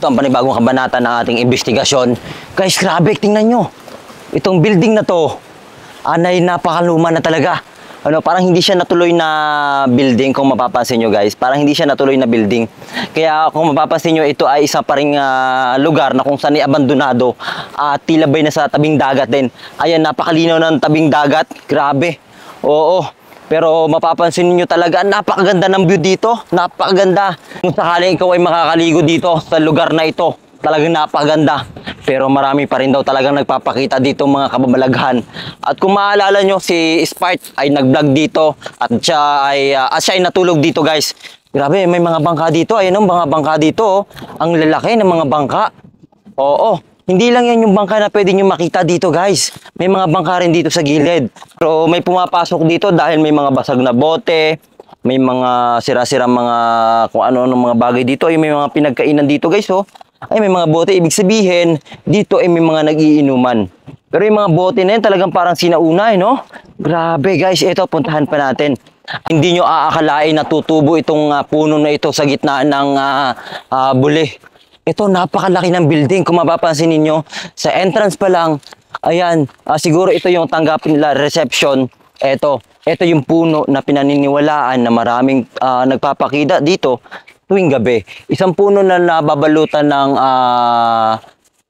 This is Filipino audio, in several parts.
Ito ang panibagong kabanata ng ating investigasyon. Guys, grabe, tingnan nyo. Itong building na to, anay napakaluma na talaga. Parang hindi siya natuloy na building kung mapapansin nyo guys. Parang hindi siya natuloy na building. Kaya kung mapapansin nyo, ito ay isa pa ring lugar na kung saan abandonado at tilabay na sa tabing dagat din. Ayan, napakalinaw ng tabing dagat. Grabe. Oo. Pero mapapansin niyo talaga, napakaganda ng view dito. Napakaganda. Kung sakaling ikaw ay makakaligo dito sa lugar na ito, talagang napakaganda. Pero marami pa rin daw talagang nagpapakita dito mga kababalaghan. At kung maalala nyo, si Spart ay nag-vlog dito at siya ay natulog dito guys. Grabe, may mga bangka dito. Ayun, mga bangka dito. Oh. Ang lalaki ng mga bangka. Oo. Hindi lang yan yung bangka na pwede nyo makita dito guys. May mga bangka rin dito sa gilid. Pero may pumapasok dito dahil may mga basag na bote. May mga sira-sira mga kung ano-ano mga bagay dito. Ay, may mga pinagkainan dito guys. Oh. Ay, may mga bote. Ibig sabihin, dito ay may mga nag-iinuman. Pero yung mga bote na yan talagang parang sinauna. No? Grabe guys. Ito, puntahan pa natin. Hindi nyo aakalain na tutubo itong puno na ito sa gitna ng buli. Ito, napakalaki ng building. Kung mapapansin ninyo, sa entrance pa lang, ayan, siguro ito yung tanggapin nila, reception. Ito yung puno na pinaniniwalaan na maraming nagpapakita dito tuwing gabi. Isang puno na nababalutan ng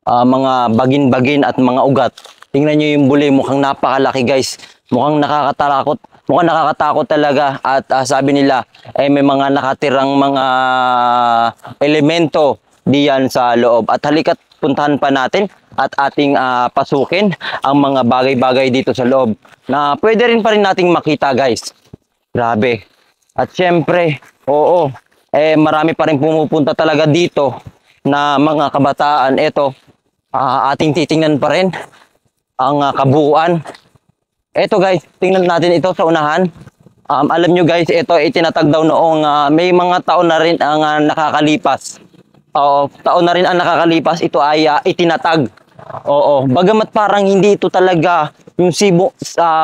mga bagin-bagin at mga ugat. Tingnan nyo yung buli, mukhang napakalaki guys. Mukhang nakakatakot. Mukhang nakakatakot talaga. At sabi nila, may mga nakatirang mga elemento diyan sa loob. At halika't puntahan pa natin at ating pasukin ang mga bagay-bagay dito sa loob na pwede rin pa rin nating makita guys. Grabe. At syempre, oo, marami pa rin pumupunta talaga dito na mga kabataan. Ito, ating titingnan pa rin ang kabuuan. Ito guys, tingnan natin ito sa unahan. Alam nyo guys, ito itinatag daw noong may mga taon na rin ang nakakalipas. Oo, taon na rin ang nakakalipas, ito ay itinatag. Oo, bagamat parang hindi ito talaga yung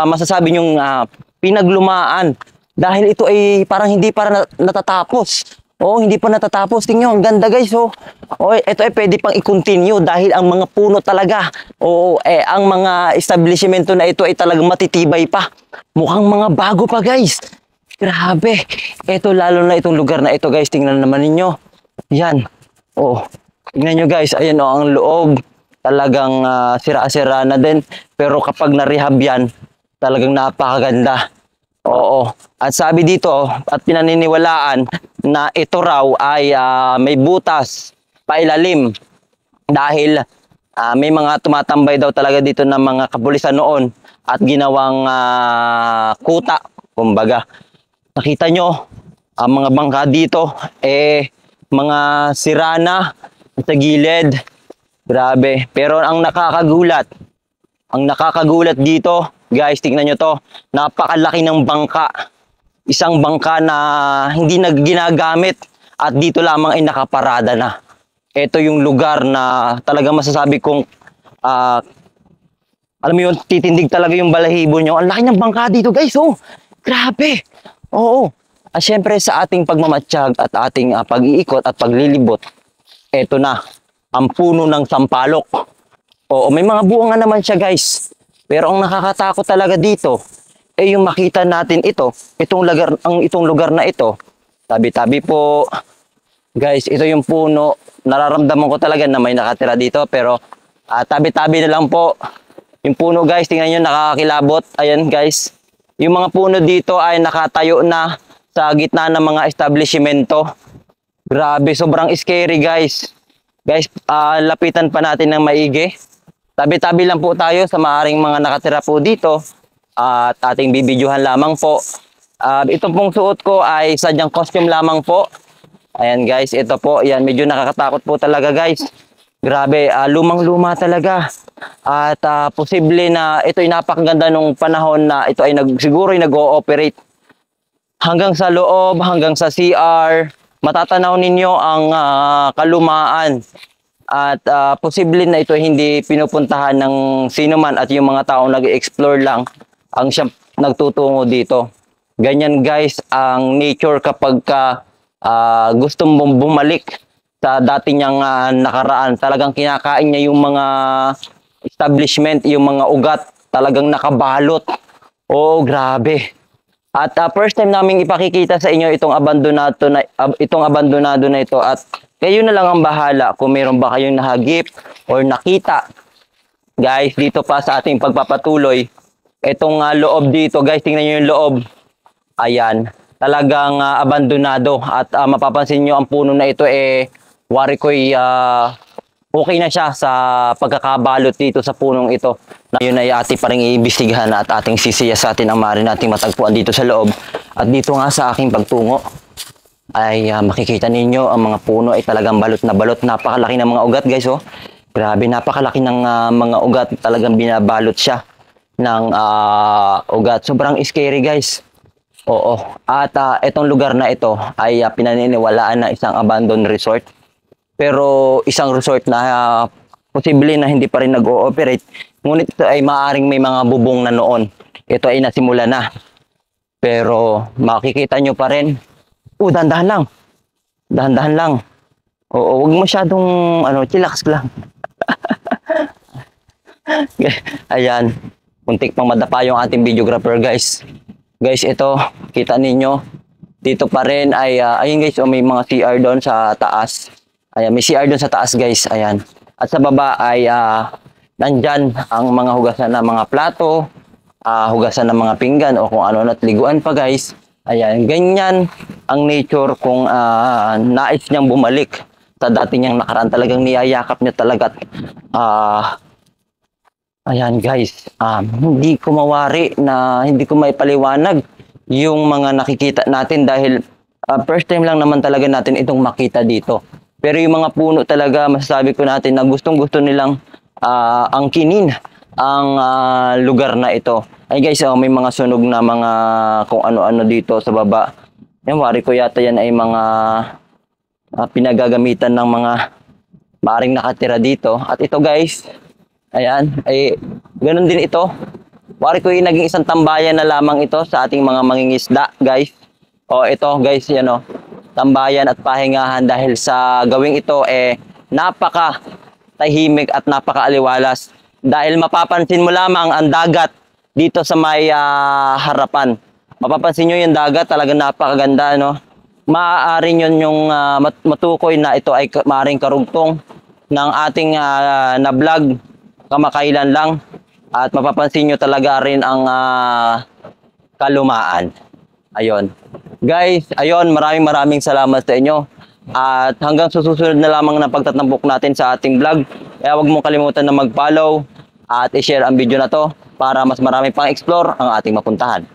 masasabi yung pinaglumaan. Dahil ito ay parang hindi pa natatapos. Oo, hindi pa natatapos. Tingnan nyo, ang ganda guys. Oh. Oo, ito ay pwede pang i-continue dahil ang mga puno talaga. Oo, ang mga establishmento na ito ay talagang matitibay pa. Mukhang mga bago pa guys. Grabe. Ito lalo na itong lugar na ito guys. Tingnan naman ninyo. Yan. Oh, tingnan nyo guys, ayan ang loob, talagang sira-sira na din. Pero kapag na-rehab yan, talagang napakaganda. Oo, at sabi dito, at pinaniniwalaan na ito raw ay may butas, pailalim. Dahil may mga tumatambay daw talaga dito ng mga kapulisan noon at ginawang kuta, kumbaga. Nakita nyo, ang mga bangka dito, mga sirana sa gilid. Grabe. Pero ang nakakagulat dito, guys, tingnan nyo to. Napakalaki ng bangka. Isang bangka na hindi na ginagamit at dito lamang ay nakaparada na. Ito yung lugar na talagang masasabi kong alam mo yun, titindig talaga yung balahibo nyo. Ang laki ng bangka dito, guys. Oh, grabe. Oo. At syempre sa ating pagmamatsyag at ating pag-iikot at paglilibot, eto na, ang puno ng sampalok. Oo, may mga bunga naman siya guys. Pero ang nakakatakot talaga dito, yung makita natin itong lugar na ito. Tabi-tabi po. Guys, ito yung puno. Nararamdaman ko talaga na may nakatira dito. Pero tabi-tabi na lang po. Yung puno guys, tingnan nyo, nakakakilabot. Ayan guys. Yung mga puno dito ay nakatayo na sa gitna ng mga establishmento. Grabe, sobrang scary guys. Guys, lapitan pa natin ng maigi. Tabi-tabi lang po tayo sa maaring mga nakatira po dito. At ating bibidyohan lamang po. Ito pong suot ko ay sadyang costume lamang po. Ayan guys, ito po. Yan, medyo nakakatakot po talaga guys. Grabe, lumang-luma talaga. At posible na ito ay napakaganda nung panahon na ito ay siguro ay nag-ooperate. Hanggang sa loob, hanggang sa CR, matatanaw ninyo ang kalumaan. At posible na ito hindi pinupuntahan ng sino man at yung mga taong nag-explore lang ang siya nagtutungo dito. Ganyan guys ang nature kapag gusto mong bumalik sa dati niyang nakaraan. Talagang kinakain niya yung mga establishment, yung mga ugat, talagang nakabalot. Oh, grabe. At first time naming ipakikita sa inyo itong abandonado na ito, at kayo na lang ang bahala kung meron ba kayong nahagip or nakita. Guys, dito pa sa ating pagpapatuloy, itong loob dito, guys, tingnan niyo yung loob. Ayan, talagang abandonado, at mapapansin niyo ang puno na ito wari ko'y okay na siya sa pagkakabalot dito sa punong ito. Na yun ay ating pa rin iimbestigahan at ating sisiyasatin ang maaari nating matagpuan dito sa loob. At dito nga sa aking pagtungo ay makikita ninyo ang mga puno ay talagang balot na balot. Napakalaki ng mga ugat, guys, oh. Grabe, napakalaki ng mga ugat. Talagang binabalot siya ng ugat. Sobrang scary, guys. Oo. At itong lugar na ito ay pinaniniwalaan na isang abandoned resort. Pero isang resort na posible na hindi pa rin nag-ooperate. Ngunit ito ay maaaring may mga bubong na noon. Ito ay nasimula na. Pero makikita nyo pa rin. Dahan-dahan lang. Dahan-dahan lang. Oo, huwag masyadong chillax lang. Ayan. Muntik pang madapa yung ating videographer, guys. Guys, ito, kita ninyo. Dito pa rin ay, ayun guys, may mga CR doon sa taas. Ayan, may CR doon sa taas, guys. Ayan. At sa baba ay nandyan ang mga hugasan ng mga plato, hugasan ng mga pinggan o kung ano, at liguan pa, guys. Ayan, ganyan ang nature kung nais niyang bumalik sa dati niyang nakaraan. Talagang niyayakap niya talaga. Ayan, guys, hindi ko mawari na hindi ko may paliwanag yung mga nakikita natin dahil first time lang naman talaga natin itong makita dito. Pero yung mga puno talaga, masasabi ko natin na gustong-gusto nilang angkinin ang lugar na ito. Ay guys, may mga sunog na mga kung ano-ano dito sa baba. Yan, wari ko yata yan ay mga pinagagamitan ng mga maaring nakatira dito. At ito guys, ayan, ay ganun din ito. Wari ko yung naging isang tambayan na lamang ito sa ating mga mangingisda, guys. O ito guys, yan o. Tambayan at pahingahan dahil sa gawing ito napaka tahimik at napakaaliwalas dahil mapapansin mo lamang ang dagat dito sa may harapan. Mapapansin nyo yung dagat, talagang napakaganda, no? Maaaring yun yung matukoy na ito ay maaaring karugtong ng ating na vlog kamakailan lang, at mapapansin nyo talaga rin ang kalumaan. Ayun. Guys, ayun, maraming salamat sa inyo. At hanggang susunod na lamang na pagtatampok natin sa ating vlog. Kaya huwag mong kalimutan na mag-follow at i-share ang video na to para mas marami pang explore ang ating mapuntahan.